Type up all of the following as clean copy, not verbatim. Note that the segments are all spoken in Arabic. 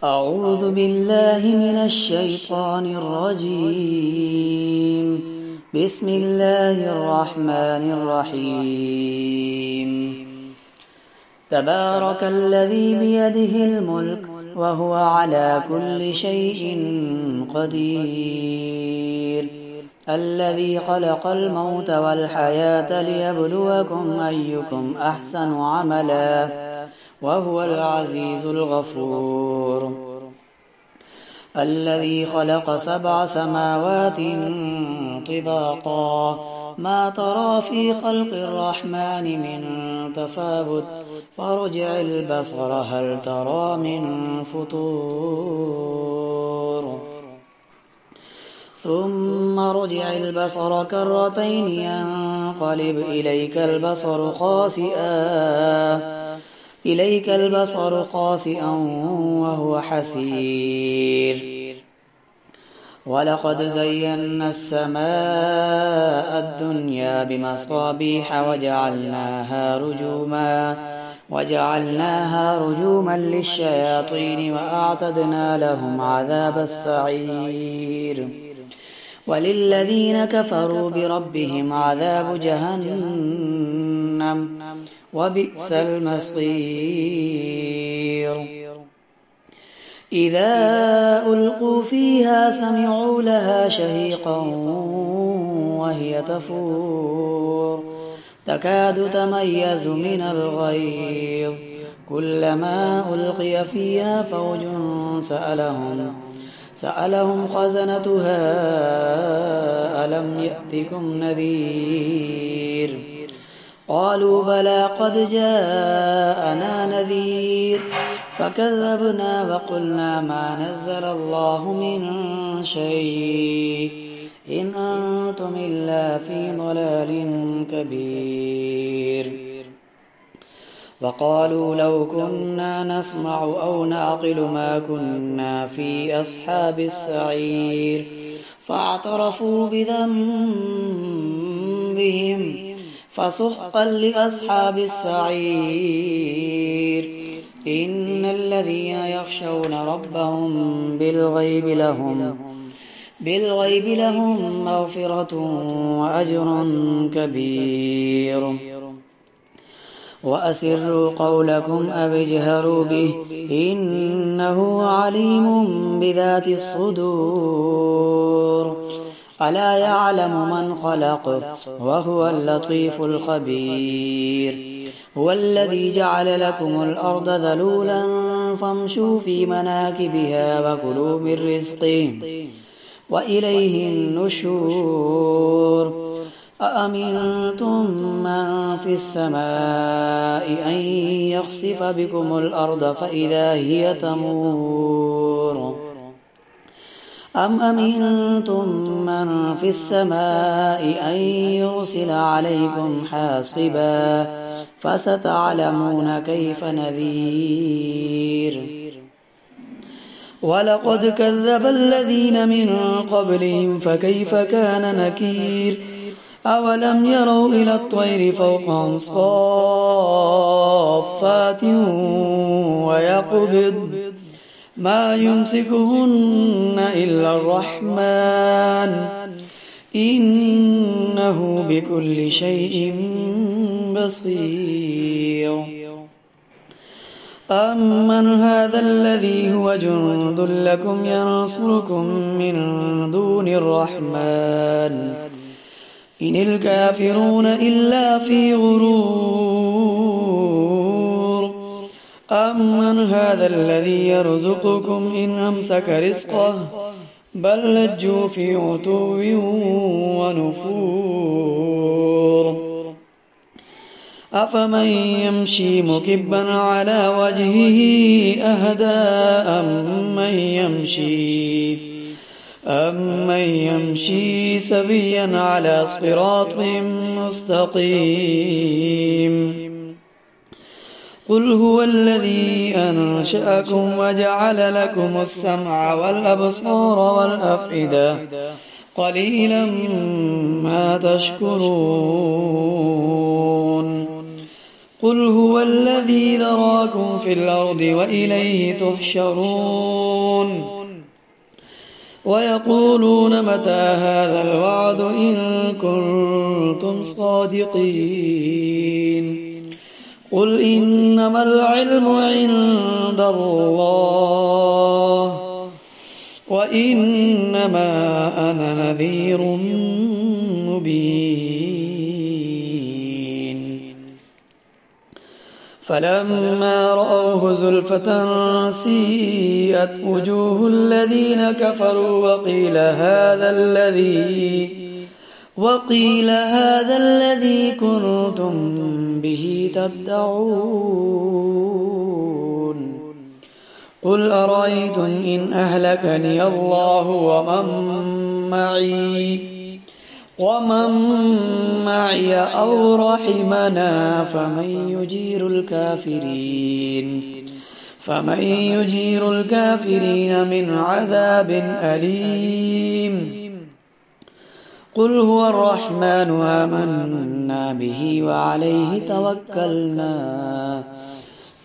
أعوذ بالله من الشيطان الرجيم. بسم الله الرحمن الرحيم. تبارك الذي بيده الملك وهو على كل شيء قدير. الذي خلق الموت والحياة ليبلوكم أيكم أحسن عملا وهو العزيز الغفور. الذي خلق 7 سماوات طباقا ما ترى في خلق الرحمن من تفاوت فارجع البصر هل ترى من فطور ثم ارجع البصر كرتين ينقلب إليك البصر خاسئا وهو حسير. ولقد زينا السماء الدنيا بمصابيح وجعلناها رجوما للشياطين وأعتدنا لهم عذاب السعير. وللذين كفروا بربهم عذاب جهنم وبئس المصير. إذا ألقوا فيها سمعوا لها شهيقا وهي تفور تكاد تميز من الغيظ كلما ألقي فيها فوج سألهم خزنتها ألم يأتكم نذير قالوا بلى قد جاءنا نذير فكذبنا وقلنا ما نزل الله من شيء إن أنتم إلا في ضلال كبير. وقالوا لو كنا نسمع أو نعقل ما كنا في أصحاب السعير فاعترفوا بذنبهم فسحقا لأصحاب السعير. إن الذين يخشون ربهم بالغيب لهم مغفرة وأجر كبير. وأسروا قولكم أو اجهروا به إنه عليم بذات الصدور. ألا يعلم من خلق وهو اللطيف الخبير. هو الذي جعل لكم الأرض ذلولا فامشوا في مناكبها وكلوا من رزقه وإليه النشور. أأمنتم من في السماء أن يخسف بكم الأرض فإذا هي تمور أم أمنتم من في السماء أن يرسل عليكم حاصبا فستعلمون كيف نذير. ولقد كذب الذين من قبلهم فكيف كان نكير. أولم يروا إلى الطير فوقهم صافات ويقبض ما يمسكهن إلا الرحمن إنه بكل شيء بصير. أمن هذا الذي هو جند لكم ينصركم من دون الرحمن إن الكافرون إلا في غرور. أمن هذا الذي يرزقكم إن أمسك رزقه بل لجوا في عتو ونفور. أفمن يمشي مكبا على وجهه أهدى أمن يمشي سويا على صراط مستقيم. قل هو الذي أنشأكم وجعل لكم السمع والأبصار والأفئدة قليلا ما تشكرون. قل هو الذي ذراكم في الأرض وإليه تحشرون ويقولون متى هذا الوعد إن كنتم صادقين قل إنما العلم عند الله وإنما أنا نذير مبين فلما رأوه زلفة سيئت وجوه الذين كفروا وقيل هذا الذي كنتم به تدعون قل أرأيتم إن أهلكني الله ومن معي أو رحمنا فمن يجير الكافرين من عذاب أليم قل هو الرحمن آمنا به وعليه توكلنا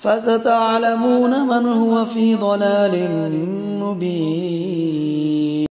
فستعلمون من هو في ضلال مبين.